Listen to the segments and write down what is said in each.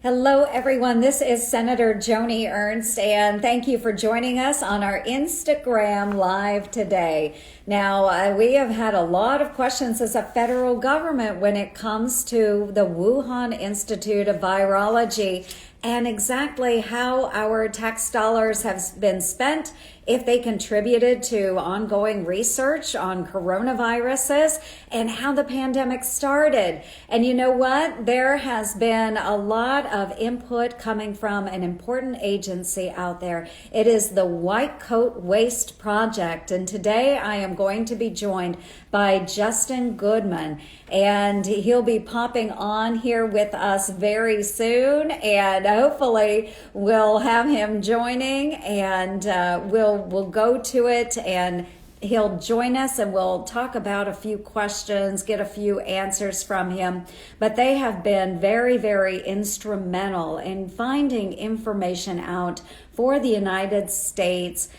Hello, everyone. This is Senator Joni Ernst, and thank you for joining us on our Instagram Live today. Now, we have had a lot of questions as a federal government when it comes to the Wuhan Institute of Virology and exactly how our tax dollars have been spent, if they contributed to ongoing research on coronaviruses, and how the pandemic started. And you know what? There has been a lot of input coming from an important agency out there. It is the White Coat Waste Project. And today I am going to be joined by Justin Goodman, and he'll be popping on here with us very soon, and hopefully we'll have him joining, and we'll go to it, and he'll join us and we'll talk about a few questions, get a few answers from him. But they have been very, very instrumental in finding information out for the United States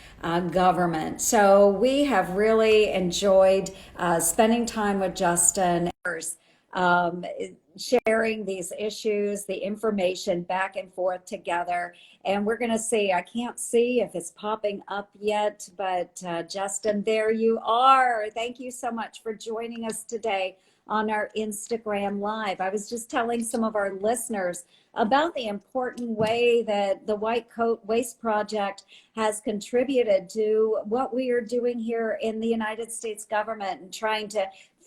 government. So we have really enjoyed spending time with Justin, um, sharing these issues, the information back and forth together. And we're going to see, I can't see if it's popping up yet, but Justin, there you are. Thank you so much for joining us today on our Instagram Live. I was just telling some of our listeners about the important way that the White Coat Waste Project has contributed to what we are doing here in the United States government and trying to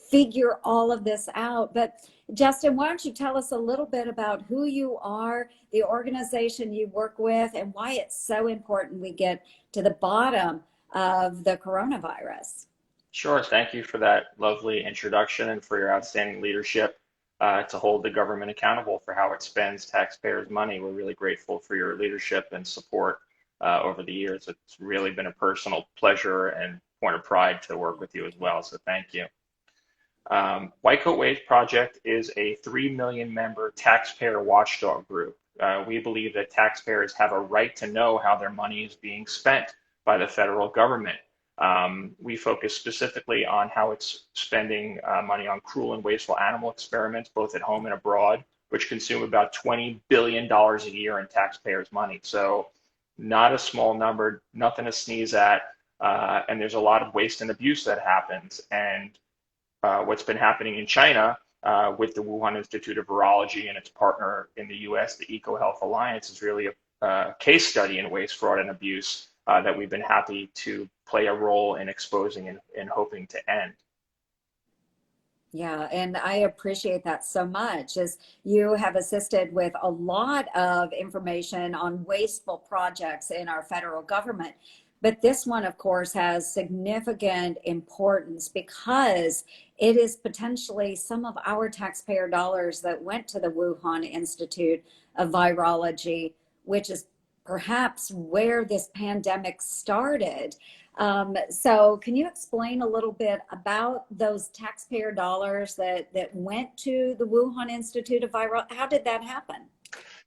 figure all of this out. But Justin, why don't you tell us a little bit about who you are, the organization you work with, and why it's so important we get to the bottom of the coronavirus? Sure. Thank you for that lovely introduction and for your outstanding leadership to hold the government accountable for how it spends taxpayers' money. We're really grateful for your leadership and support over the years. It's really been a personal pleasure and point of pride to work with you as well. So thank you. White Coat Waste Project is a 3 million member taxpayer watchdog group. We believe that taxpayers have a right to know how their money is being spent by the federal government. We focus specifically on how it's spending money on cruel and wasteful animal experiments, both at home and abroad, which consume about $20 billion a year in taxpayers' money. So not a small number, nothing to sneeze at. And there's a lot of waste and abuse that happens. And what's been happening in China with the Wuhan Institute of Virology and its partner in the US, the EcoHealth Alliance, is really a case study in waste, fraud, and abuse that we've been happy to play a role in exposing and hoping to end. Yeah, and I appreciate that so much as you have assisted with a lot of information on wasteful projects in our federal government. But this one, of course, has significant importance because it is potentially some of our taxpayer dollars that went to the Wuhan Institute of Virology, which is perhaps where this pandemic started. So can you explain a little bit about those taxpayer dollars that went to the Wuhan Institute of Virology? How did that happen?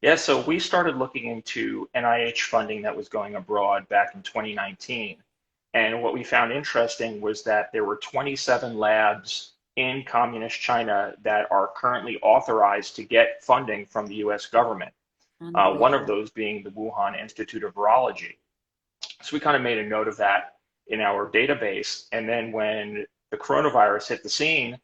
Yeah, so we started looking into NIH funding that was going abroad back in 2019. And what we found interesting was that there were 27 labs in communist China that are currently authorized to get funding from the US government. One of Unbelievable. those being the Wuhan Institute of Virology. So we kind of made a note of that in our database. And then when the coronavirus hit the scene,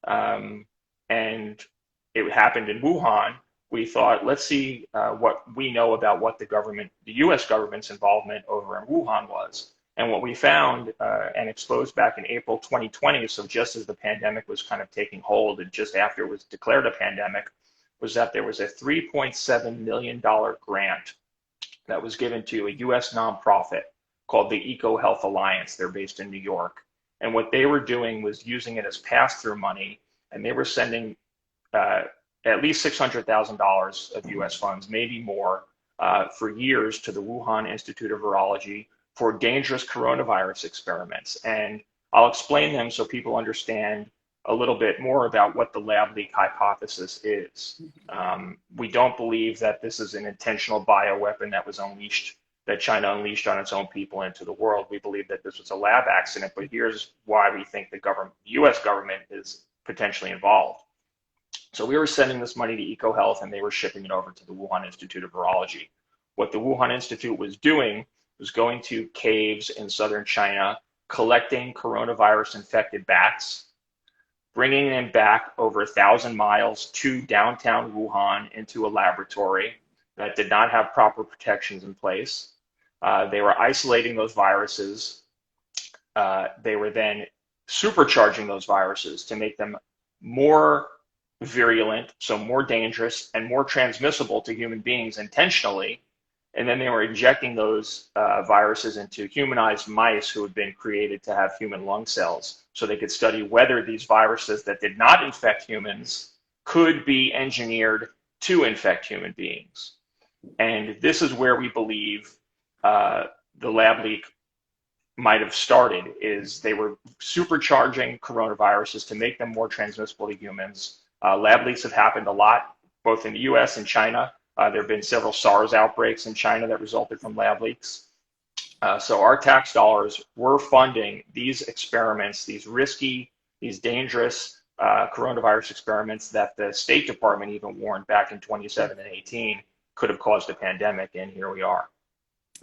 and it happened in Wuhan, we thought, let's see what we know about what the US government's involvement over in Wuhan was. And what we found and exposed back in April 2020, so just as the pandemic was kind of taking hold and just after it was declared a pandemic, was that there was a $3.7 million grant that was given to a US nonprofit called the EcoHealth Alliance. They're based in New York. And what they were doing was using it as pass-through money, and they were sending at least $600,000 of US funds, maybe more, for years to the Wuhan Institute of Virology for dangerous coronavirus experiments. And I'll explain them so people understand a little bit more about what the lab leak hypothesis is. We don't believe that this is an intentional bioweapon that was unleashed, that China unleashed on its own people into the world. We believe that this was a lab accident, but here's why we think the US government is potentially involved. So we were sending this money to EcoHealth, and they were shipping it over to the Wuhan Institute of Virology. What the Wuhan Institute was doing was going to caves in southern China, collecting coronavirus infected bats, bringing them back over 1,000 miles to downtown Wuhan into a laboratory that did not have proper protections in place. They were isolating those viruses. They were then supercharging those viruses to make them more virulent, so more dangerous and more transmissible to human beings intentionally. And then they were injecting those viruses into humanized mice who had been created to have human lung cells so they could study whether these viruses that did not infect humans could be engineered to infect human beings. And this is where we believe the lab leak might have started, is they were supercharging coronaviruses to make them more transmissible to humans. Lab leaks have happened a lot, both in the US and China. There have been several SARS outbreaks in China that resulted from lab leaks. So our tax dollars were funding these experiments, these risky, these dangerous coronavirus experiments that the State Department even warned back in 2017 and 18 could have caused a pandemic, and here we are.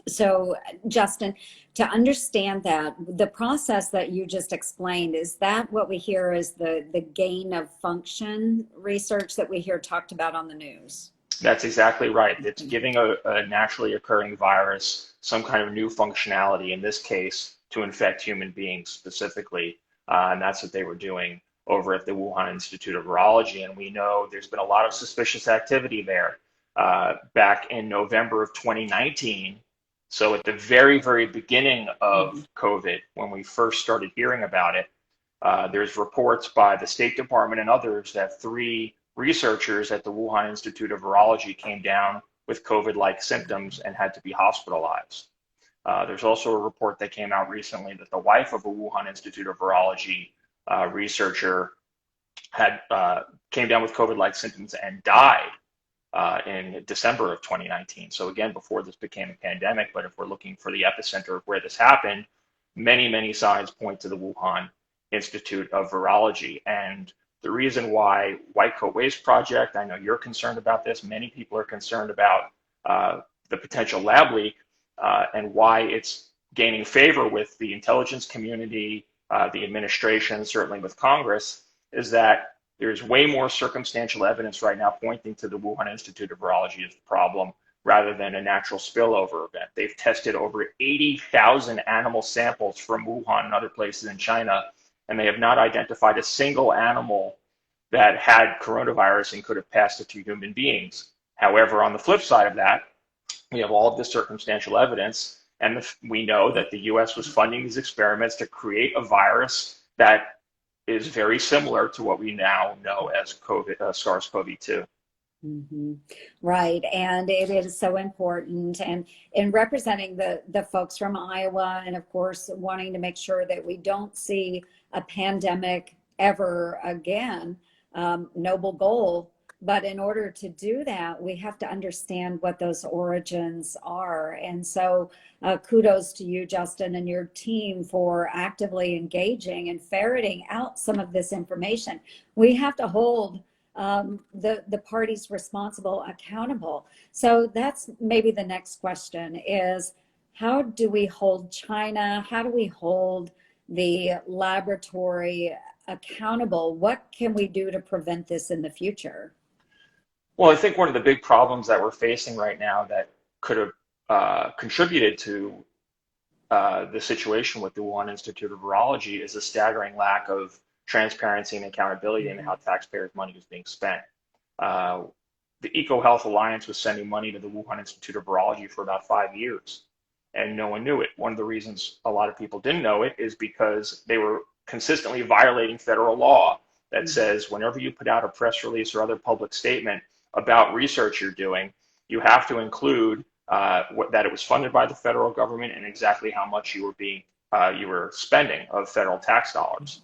So, Justin, to understand that, the process that you just explained, is that what we hear is the gain of function research that we hear talked about on the news? That's exactly right. It's giving a naturally occurring virus some kind of new functionality, in this case, to infect human beings specifically. And that's what they were doing over at the Wuhan Institute of Virology. And we know there's been a lot of suspicious activity there. Back in November of 2019, so at the very, very beginning of COVID, when we first started hearing about it, there's reports by the State Department and others that 3 researchers at the Wuhan Institute of Virology came down with COVID-like symptoms and had to be hospitalized. There's also a report that came out recently that the wife of a Wuhan Institute of Virology researcher had came down with COVID-like symptoms and died in December of 2019. So again, before this became a pandemic, but if we're looking for the epicenter of where this happened, many, many signs point to the Wuhan Institute of Virology. And the reason why White Coat Waste Project, I know you're concerned about this, many people are concerned about the potential lab leak and why it's gaining favor with the intelligence community, the administration, certainly with Congress, is that there's way more circumstantial evidence right now pointing to the Wuhan Institute of Virology as the problem rather than a natural spillover event. They've tested over 80,000 animal samples from Wuhan and other places in China, and they have not identified a single animal that had coronavirus and could have passed it to human beings. However, on the flip side of that, we have all of this circumstantial evidence, and we know that the US was funding these experiments to create a virus that is very similar to what we now know as SARS-CoV-2. Right, and it is so important. And in representing the folks from Iowa, and of course wanting to make sure that we don't see a pandemic ever again, noble goal. But in order to do that, we have to understand what those origins are. And so kudos to you, Justin, and your team for actively engaging and ferreting out some of this information. We have to hold the parties responsible accountable. So that's maybe the next question is, how do we hold China? How do we hold the laboratory accountable? What can we do to prevent this in the future? Well, I think one of the big problems that we're facing right now that could have contributed to the situation with the Wuhan Institute of Virology is a staggering lack of transparency and accountability in how taxpayers' money is being spent. The EcoHealth Alliance was sending money to the Wuhan Institute of Virology for about 5 years, and no one knew it. One of the reasons a lot of people didn't know it is because they were consistently violating federal law that says whenever you put out a press release or other public statement about research you're doing, you have to include that it was funded by the federal government and exactly how much you were spending of federal tax dollars.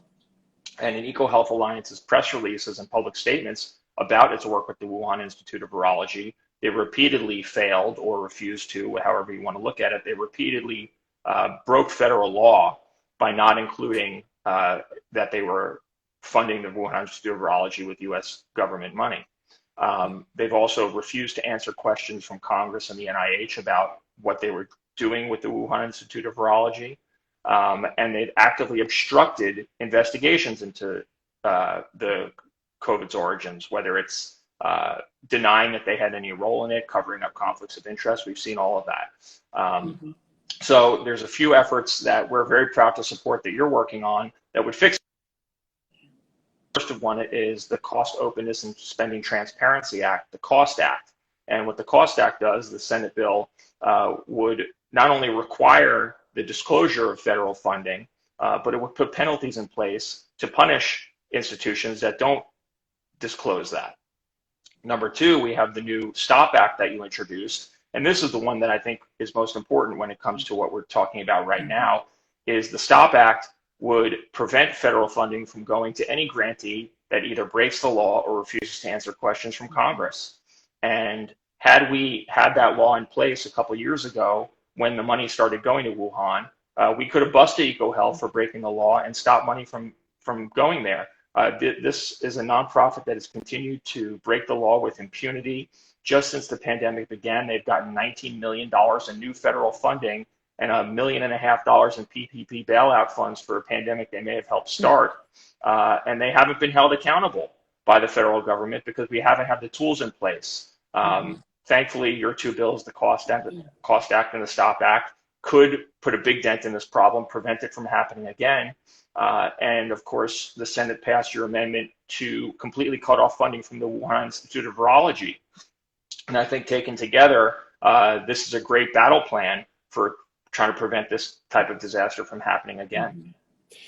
And in EcoHealth Alliance's press releases and public statements about its work with the Wuhan Institute of Virology, they repeatedly failed or refused to, however you want to look at it, they repeatedly broke federal law by not including that they were funding the Wuhan Institute of Virology with U.S. government money. They've also refused to answer questions from Congress and the NIH about what they were doing with the Wuhan Institute of Virology. And they've actively obstructed investigations into the COVID's origins, whether it's denying that they had any role in it, covering up conflicts of interest. We've seen all of that. So there's a few efforts that we're very proud to support that you're working on that would fix. First of one is the Cost Openness and Spending Transparency Act, the COST Act. And what the COST Act does, the Senate bill, would not only require the disclosure of federal funding, but it would put penalties in place to punish institutions that don't disclose that. Number two, we have the new STOP Act that you introduced. And this is the one that I think is most important when it comes to what we're talking about right now, is the STOP Act would prevent federal funding from going to any grantee that either breaks the law or refuses to answer questions from Congress. And had we had that law in place a couple of years ago, when the money started going to Wuhan, we could have busted EcoHealth for breaking the law and stopped money from going there. This is a nonprofit that has continued to break the law with impunity. Just since the pandemic began, they've gotten $19 million in new federal funding and $1.5 million in PPP bailout funds for a pandemic they may have helped start. And they haven't been held accountable by the federal government because we haven't had the tools in place. Thankfully, your two bills, the COST Act and the STOP Act, could put a big dent in this problem, prevent it from happening again. And of course, the Senate passed your amendment to completely cut off funding from the Wuhan Institute of Virology. And I think taken together, this is a great battle plan for trying to prevent this type of disaster from happening again.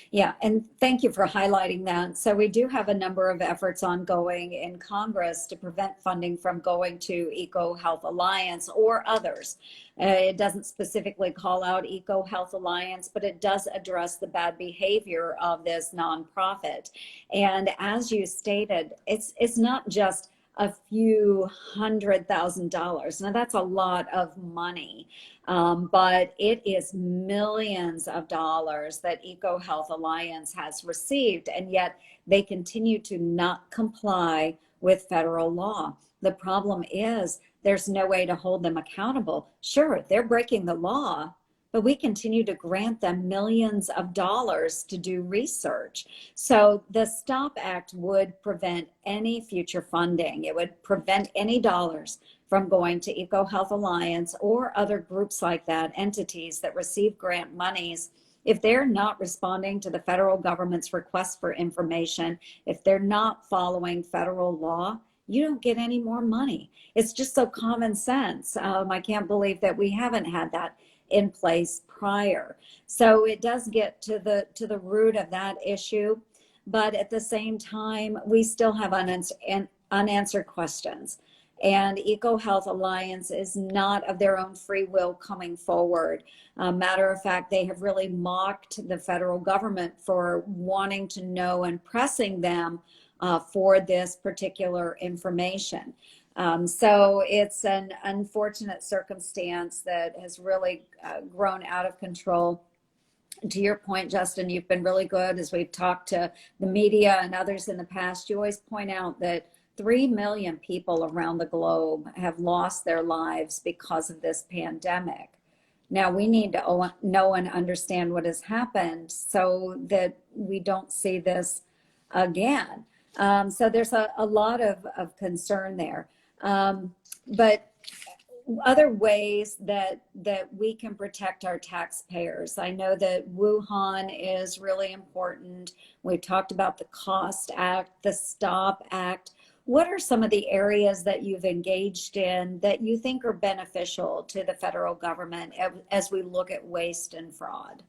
Yeah, and thank you for highlighting that. So we do have a number of efforts ongoing in Congress to prevent funding from going to EcoHealth Alliance or others. It doesn't specifically call out EcoHealth Alliance, but it does address the bad behavior of this nonprofit. And as you stated, it's not just a few $100,000. Now that's a lot of money, but it is millions of dollars that EcoHealth Alliance has received, and yet they continue to not comply with federal law. The problem is there's no way to hold them accountable. Sure, they're breaking the law, but we continue to grant them millions of dollars to do research. So the STOP Act would prevent any future funding. It would prevent any dollars from going to EcoHealth Alliance or other groups like that, entities that receive grant monies. If they're not responding to the federal government's request for information, if they're not following federal law, you don't get any more money. It's just so common sense. I can't believe that we haven't had that in place prior. So it does get to the root of that issue, but at the same time, we still have unanswered questions. And EcoHealth Alliance is not of their own free will coming forward. Matter of fact, they have really mocked the federal government for wanting to know and pressing them for this particular information. So it's an unfortunate circumstance that has really grown out of control. To your point, Justin, you've been really good as we've talked to the media and others in the past. You always point out that 3 million people around the globe have lost their lives because of this pandemic. Now we need to know and understand what has happened so that we don't see this again. So there's a lot of concern there. But other ways that we can protect our taxpayers. I know that Wuhan is really important. We've talked about the COST Act, the STOP Act. What are some of the areas that you've engaged in that you think are beneficial to the federal government as we look at waste and fraud?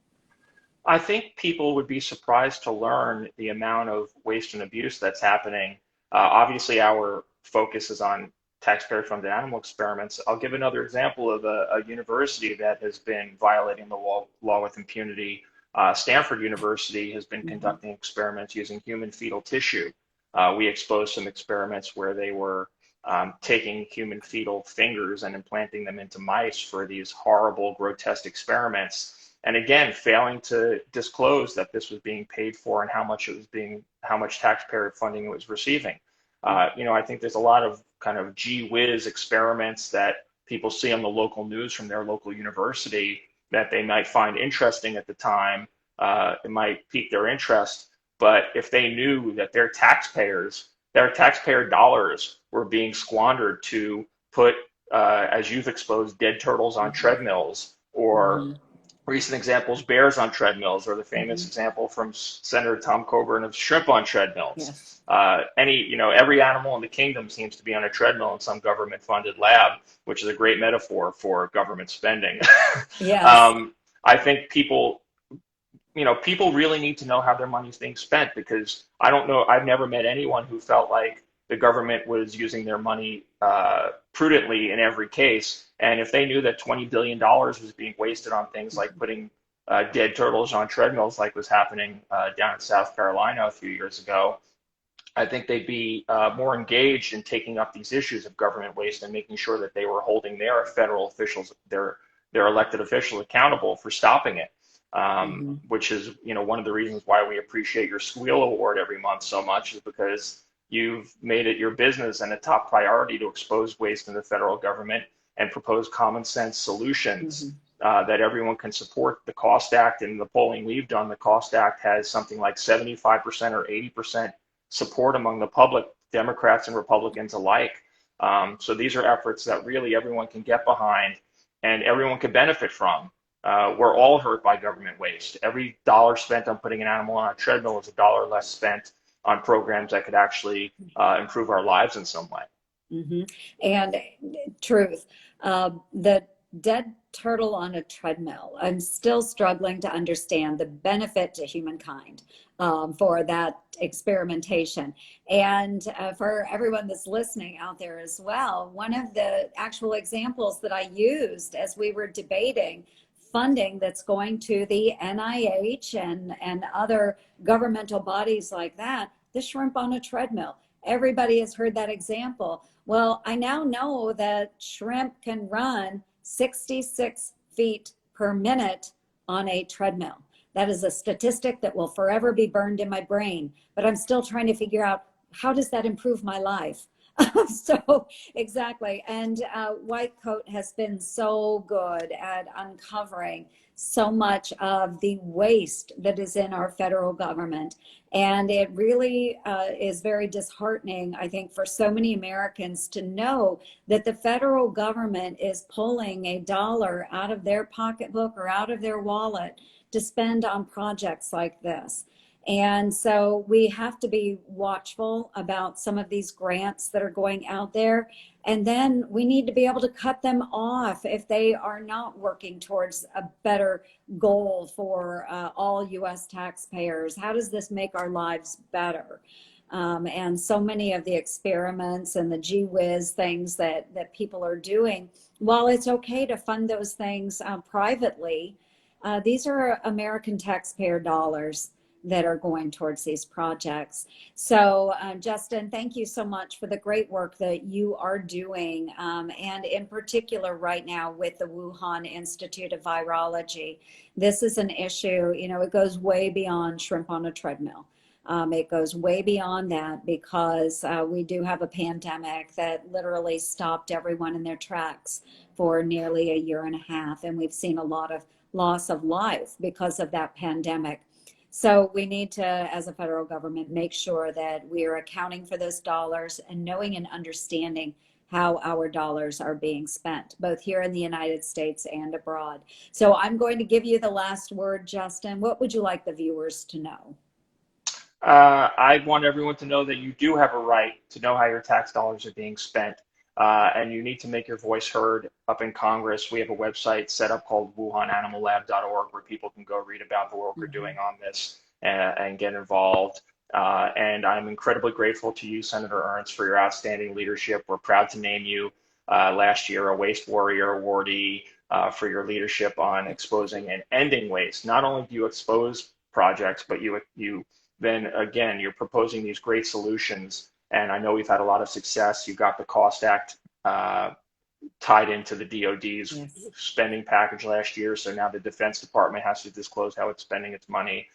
I think people would be surprised to learn the amount of waste and abuse that's happening. Obviously, our focus is on taxpayer-funded animal experiments. I'll give another example of a university that has been violating the law with impunity. Stanford University has been conducting experiments using human fetal tissue. We exposed some experiments where they were taking human fetal fingers and implanting them into mice for these horrible, grotesque experiments. and again, failing to disclose that this was being paid for and how much taxpayer funding it was receiving. I think there's a lot of kind of gee whiz experiments that people see on the local news from their local university that they might find interesting at the time. It might pique their interest, but if they knew that their taxpayer dollars were being squandered to put, as you've exposed, dead turtles on treadmills, or Mhm. recent examples, bears on treadmills, or the famous Mhm. example from Senator Tom Coburn of shrimp on treadmills. Yes. Every animal in the kingdom seems to be on a treadmill in some government-funded lab, which is a great metaphor for government spending. Yes. um, I think people really need to know how their money is being spent, because I don't know, I've never met anyone who felt like the government was using their money prudently in every case. And if they knew that $20 billion was being wasted on things like putting dead turtles on treadmills, like was happening down in South Carolina a few years ago, I think they'd be more engaged in taking up these issues of government waste and making sure that they were holding their federal officials, their elected officials, accountable for stopping it. Mhm. Which is, one of the reasons why we appreciate your Squeal Award every month so much, is because you've made it your business and a top priority to expose waste in the federal government and propose common sense solutions Mhm. that everyone can support. The Cost Act, and the polling we've done, the Cost Act has something like 75% or 80% support among the public, Democrats and Republicans alike. So these are efforts that really everyone can get behind and everyone can benefit from. We're all hurt by government waste. Every dollar spent on putting an animal on a treadmill is a dollar less spent on programs that could actually improve our lives in some way. Hmm. And truth, the dead turtle on a treadmill. I'm still struggling to understand the benefit to humankind for that experimentation. And for everyone that's listening out there as well, one of the actual examples that I used as we were debating funding that's going to the NIH and other governmental bodies like that, the shrimp on a treadmill. Everybody has heard that example. Well, I now know that shrimp can run 66 feet per minute on a treadmill. That is a statistic that will forever be burned in my brain, but I'm still trying to figure out how does that improve my life? So exactly. And White Coat has been so good at uncovering so much of the waste that is in our federal government. And it really is very disheartening, I think, for so many Americans to know that the federal government is pulling a dollar out of their pocketbook or out of their wallet to spend on projects like this. And so we have to be watchful about some of these grants that are going out there. And then we need to be able to cut them off if they are not working towards a better goal for all US taxpayers. How does this make our lives better? And so many of the experiments and the gee whiz things that people are doing, while it's okay to fund those things privately, these are American taxpayer dollars that are going towards these projects. So, Justin, thank you so much for the great work that you are doing, and in particular right now with the Wuhan Institute of Virology. This is an issue, it goes way beyond shrimp on a treadmill. It goes way beyond that because we do have a pandemic that literally stopped everyone in their tracks for nearly a year and a half. And we've seen a lot of loss of life because of that pandemic. So we need to, as a federal government, make sure that we are accounting for those dollars and knowing and understanding how our dollars are being spent, both here in the United States and abroad. So I'm going to give you the last word, Justin. What would you like the viewers to know? I want everyone to know that you do have a right to know how your tax dollars are being spent, and you need to make your voice heard up in Congress. We have a website set up called WuhanAnimalLab.org where people can go read about the work we're doing Mhm. on this and get involved. And I'm incredibly grateful to you, Senator Ernst, for your outstanding leadership. We're proud to name you last year a Waste Warrior awardee for your leadership on exposing and ending waste. Not only do you expose projects, but you then again, you're proposing these great solutions. And I know we've had a lot of success. You got the Cost Act tied into the DoD's Yes. spending package last year. So now the Defense Department has to disclose how it's spending its money.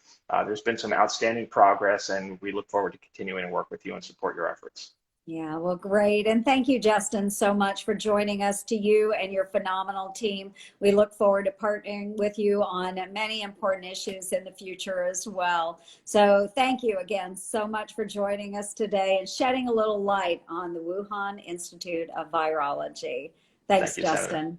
There's been some outstanding progress, and we look forward to continuing to work with you and support your efforts. Yeah, well, great. And thank you, Justin, so much for joining us, to you and your phenomenal team. We look forward to partnering with you on many important issues in the future as well. So thank you again so much for joining us today and shedding a little light on the Wuhan Institute of Virology. Thank Thanks, you, Senator. Justin.